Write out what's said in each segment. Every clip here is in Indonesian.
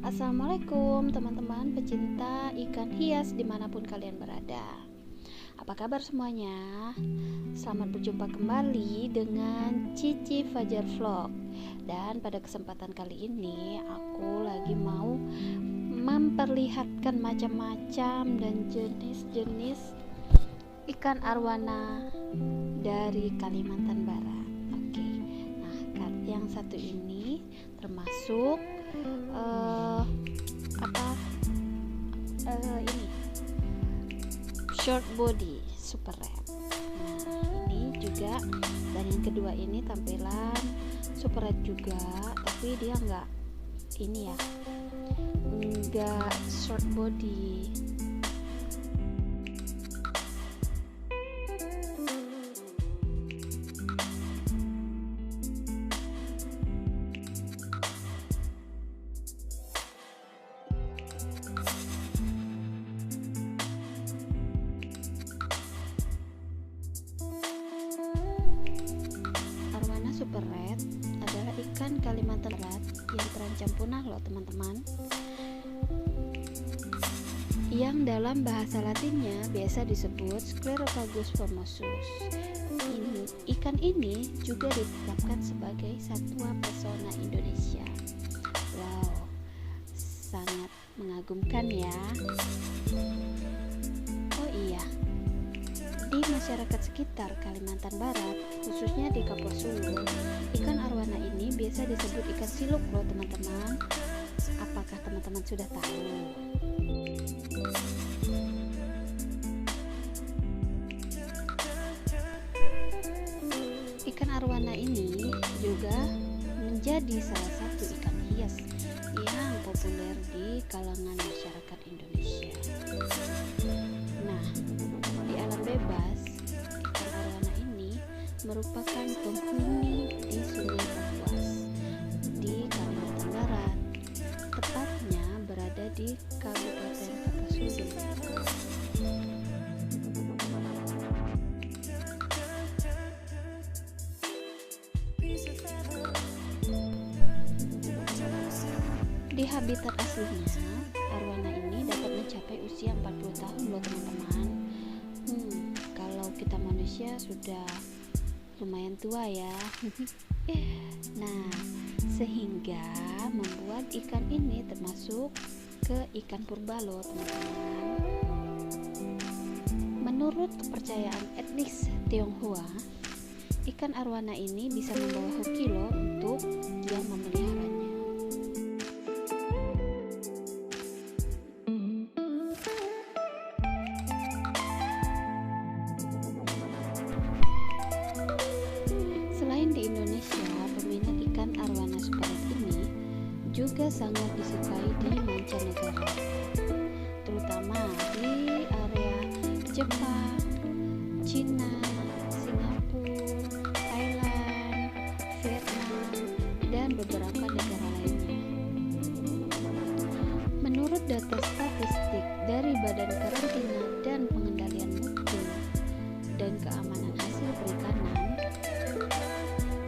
Assalamualaikum teman-teman pecinta ikan hias dimanapun kalian berada. Apa kabar semuanya? Selamat berjumpa kembali dengan Cici Fajar Vlog. Dan pada kesempatan kali ini aku lagi mau memperlihatkan macam-macam dan jenis-jenis ikan arwana dari Kalimantan Barat. Oke, nah yang satu ini termasuk ini short body super red. Nah ini juga, dan yang kedua ini tampilan super red juga, tapi dia enggak short body. Super red adalah ikan Kalimantan Barat yang terancam punah loh teman-teman, yang dalam bahasa latinnya biasa disebut Sclerophagus formosus. Ikan ini juga ditetapkan sebagai satwa pesona Indonesia. Wow, sangat mengagumkan ya. Oh iya, di masyarakat sekitar Kalimantan Barat, khususnya di Kapuasulu, ikan arwana ini biasa disebut ikan siluk loh teman-teman. Apakah teman-teman sudah tahu? Ikan arwana ini juga menjadi salah satu ikan hias yang populer di kalangan masyarakat Indonesia. Nah, di alam bebas, ikan arwana ini merupakan penghuni di Sungai Kapuas di Kalimantan Barat, tepatnya berada di Kabupaten Kapuasulu. Di habitat aslinya, arwana ini dapat mencapai usia 40 tahun loh teman-teman. Kalau kita manusia sudah lumayan tua ya. Nah, sehingga membuat ikan ini termasuk ke ikan purba loh teman-teman. Menurut kepercayaan etnis Tionghoa, ikan arwana ini bisa membawa hoki loh untuk yang memeliharanya. Selain di Indonesia, peminat ikan arwana super red ini juga sangat disukai di mancanegara, terutama di area Jepang, Cina, Singapura, Thailand, Vietnam, dan beberapa negara lainnya. Menurut data statistik dari Badan Karantina dan Pengendalian Mutu dan Keamanan Hasil Perikanan,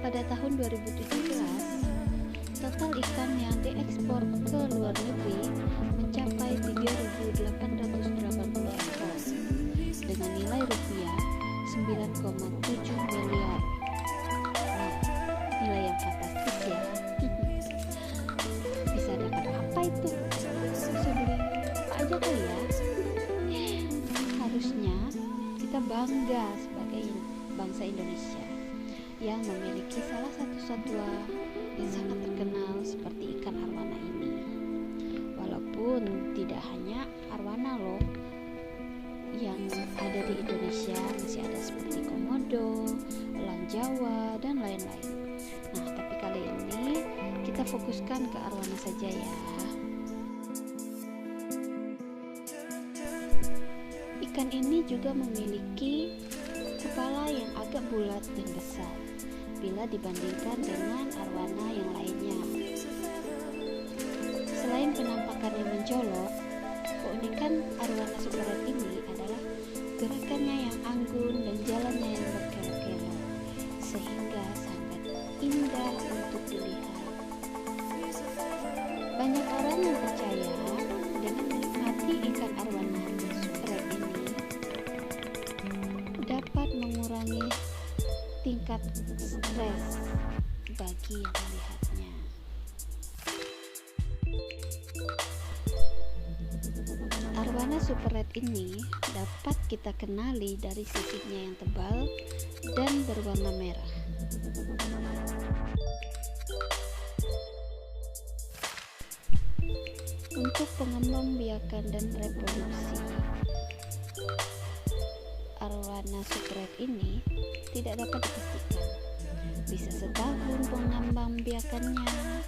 pada tahun 2017, total ikan yang diekspor ke luar negeri mencapai 3.880 ekor dengan nilai rupiah 9,7 miliar. Wow, nilai yang fantastis ya. Bisa dapat apa itu? Bisa beli apa aja kali ya. Harusnya kita bangga sebagai bangsa Indonesia yang memiliki salah satu satwa yang sangat terkenal seperti ikan arwana ini. Walaupun tidak hanya arwana loh yang ada di Indonesia, masih ada seperti komodo, elang Jawa, dan lain-lain. Nah, tapi kali ini kita fokuskan ke arwana saja ya. Ikan ini juga memiliki kepala yang agak bulat dan besar bila dibandingkan dengan arwana yang lainnya. Selain penampakan yang mencolok, keunikan arwana super red ini adalah gerakannya yang anggun dan jalannya yang berkelok-kelok, sehingga sangat indah untuk dilihat. Banyak orang Kamu percaya dengan menikmati ikan arwana super red ini dapat mengurangi tingkat stres bagi yang melihatnya. Arwana super red ini dapat kita kenali dari sisiknya yang tebal dan berwarna merah. Untuk pengembangbiakan dan reproduksi arwana super red ini tidak dapat dipastikan. Bisa setahun pengembangbiakannya,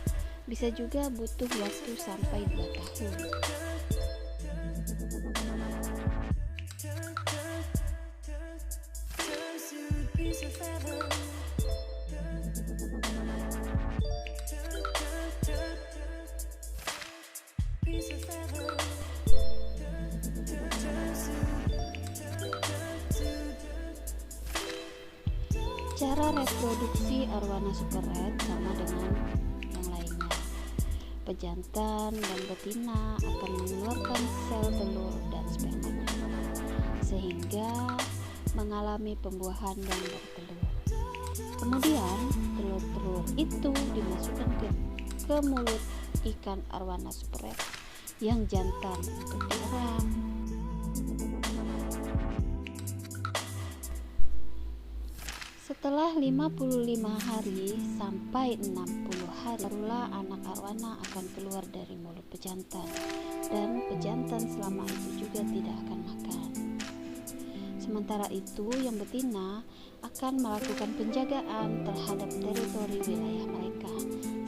bisa juga butuh waktu sampai 2 tahun. Cara reproduksi arwana super red sama dengan yang lainnya. Pejantan dan betina akan mengeluarkan sel telur dan spermanya, sehingga mengalami pembuahan dan bertelur. Kemudian telur-telur itu dimasukkan ke mulut ikan arwana super red yang jantan untuk dieram. Setelah 55 hari sampai 60 hari barulah anak arwana akan keluar dari mulut pejantan, dan pejantan selama itu juga tidak akan makan. Sementara itu yang betina akan melakukan penjagaan terhadap teritori wilayah mereka,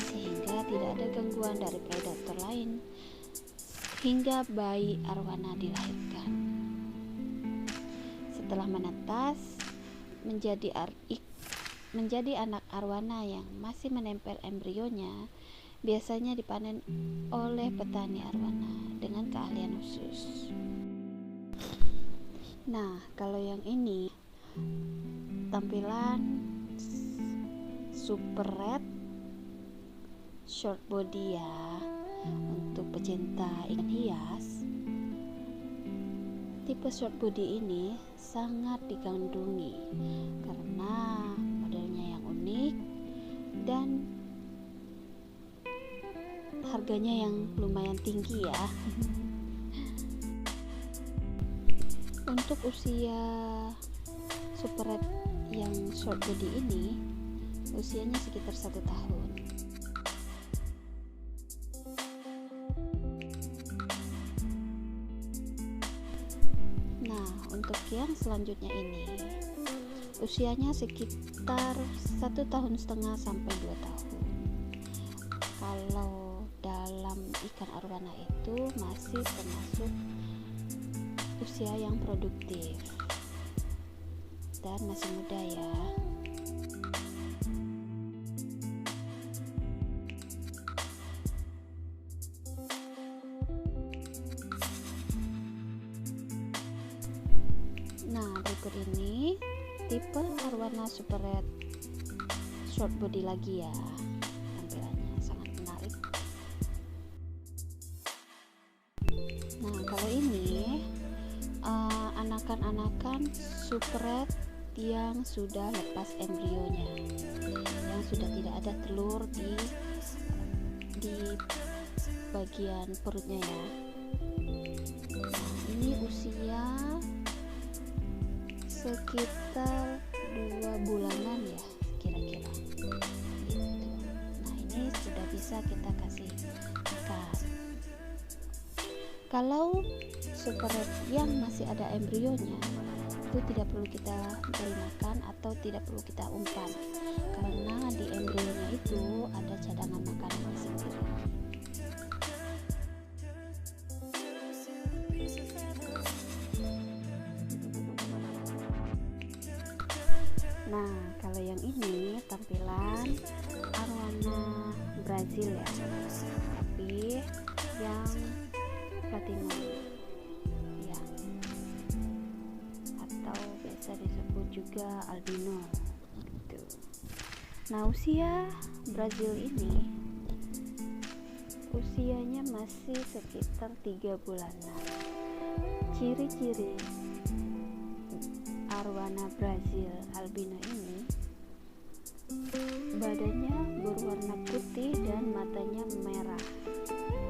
sehingga tidak ada gangguan dari predator lain hingga bayi arwana dilahirkan. Setelah menetas menjadi anak arwana yang masih menempel embrionya, biasanya dipanen oleh petani arwana dengan keahlian khusus. Nah, kalau yang ini tampilan super red short body ya, untuk pecinta ikan hias. Tipe short body ini sangat digandrungi karena modelnya yang unik dan harganya yang lumayan tinggi ya. Untuk usia super red yang short body ini usianya sekitar 1 tahun. Nah, untuk yang selanjutnya ini usianya sekitar 1,5 tahun sampai 2 tahun. Kalau dalam ikan arwana itu masih termasuk usia yang produktif dan masih muda ya. Nah, berikut ini tipe arwana super red short body lagi ya. Tampilannya sangat menarik. Nah, kalau ini anakan-anakan super red yang sudah lepas embrionya, yang sudah tidak ada telur di bagian perutnya ya. Nah, ini usia sekitar 2 bulanan ya kira-kira gitu. Nah, ini sudah bisa kita kasih makan. Kalau super red yang masih ada embrionya itu tidak perlu kita beri makan atau tidak perlu kita umpan, karena di embrionya itu ada cadangan makanan sendiri. Nah, kalau yang ini tampilan arwana Brazil ya, tapi yang platinum ya, atau biasa disebut juga albino gitu. Nah, usia Brazil ini usianya masih sekitar 3 bulanan. Ciri-ciri arwana Brazil albino ini, badannya berwarna putih dan matanya merah,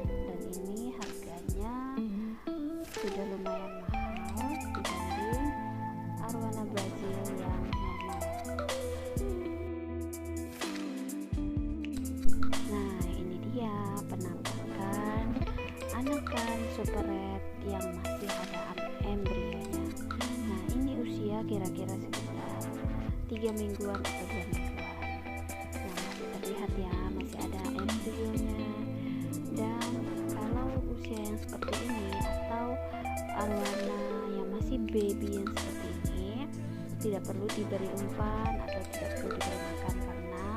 dan ini harganya sudah lumayan mahal dibanding arwana Brazil yang normal. Nah, ini dia penampakan anakan super red yang masih ada embrionya. Nah, ini usia kira-kira sekitar 3 mingguan atau 2 mingguan. Nah, masih terlihat ya, masih ada embrionya. Dan kalau usia yang seperti ini atau arwana yang masih baby yang seperti ini, tidak perlu diberi umpan atau tidak perlu diberi makan, karena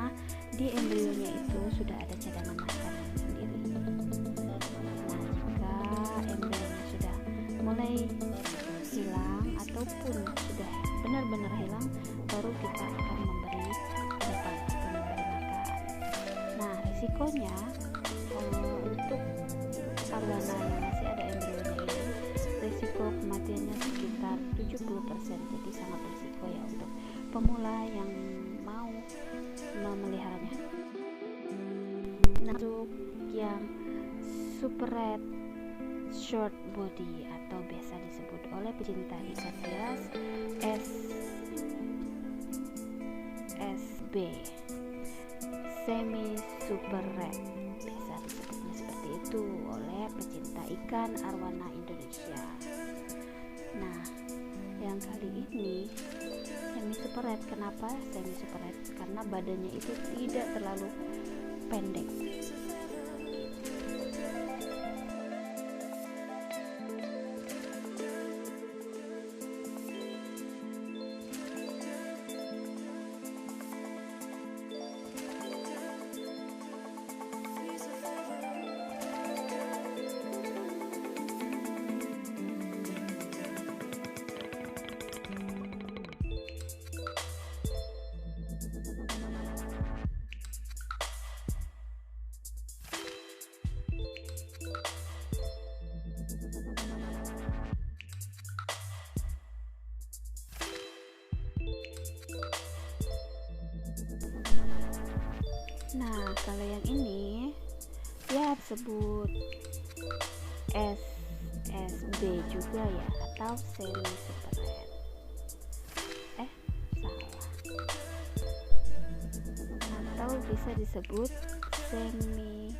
di embrionya itu sudah ada cadangan makanan sendiri. Nah, jika embrionya sudah mulai hilang ataupun sudah benar-benar hilang, baru kita akan memberi umpan atau memberi makan. Nah, risikonya untuk arwana yang masih ada embrionya ini, risiko kematiannya sekitar 70%, jadi sangat risiko ya untuk pemula yang mau memeliharanya. Nah, untuk yang super red short body atau biasa disebut oleh pecinta ikan hias SSB, semi super red, biasa disebutnya seperti itu oleh pecinta ikan arwana Indonesia. Nah, yang kali ini semi super red. Kenapa semi super red? Karena badannya itu tidak terlalu pendek. Nah, kalau yang ini ya disebut SSB juga ya, atau semi super red. Salah. Atau bisa disebut semi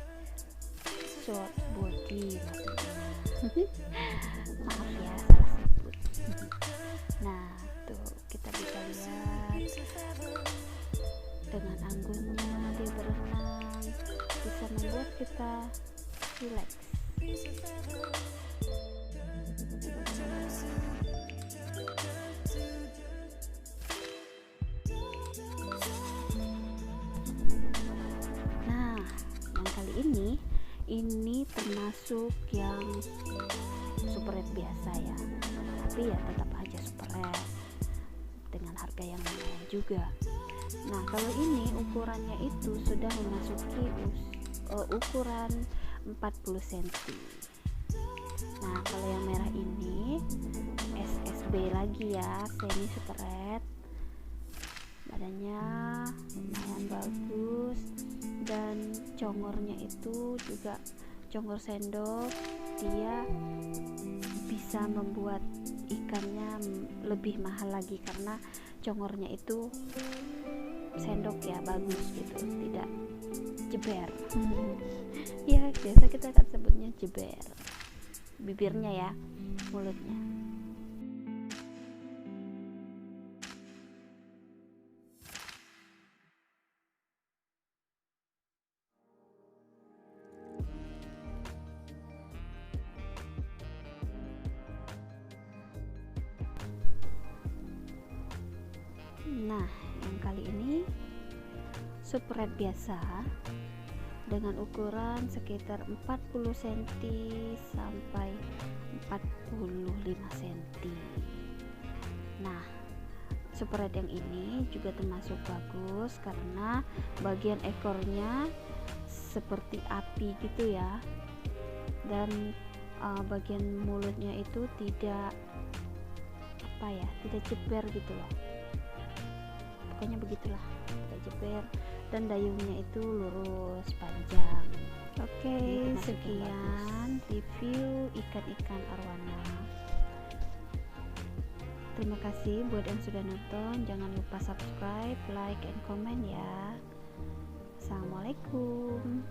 short body maksudnya. Maaf ya, salah sebut. Nah, tuh kita bisa lihat dengan anggunnya dia berenang, bisa membuat kita rileks. Nah, yang kali ini termasuk yang super red biasa ya, tapi ya tetap aja super red dengan harga yang lumayan juga. Nah, kalau ini ukurannya itu sudah memasuki ukuran 40 cm. Nah, kalau yang merah ini SSB lagi ya, semi super red. Badannya lumayan bagus dan congornya itu juga congor sendok. Dia bisa membuat ikannya lebih mahal lagi karena congornya itu sendok ya, bagus gitu, tidak jeber. Ya, biasa kita akan sebutnya jeber, bibirnya ya, mulutnya. Nah, yang kali ini super red biasa dengan ukuran sekitar 40 cm sampai 45 cm. Nah, super red yang ini juga termasuk bagus karena bagian ekornya seperti api gitu ya, dan bagian mulutnya itu tidak tidak jeber gitu loh, pokoknya begitulah, tidak jeber, dan dayungnya itu lurus panjang. Oke, sekian review ikan-ikan arwana. Terima kasih buat yang sudah nonton. Jangan lupa subscribe, like, and comment ya. Assalamualaikum.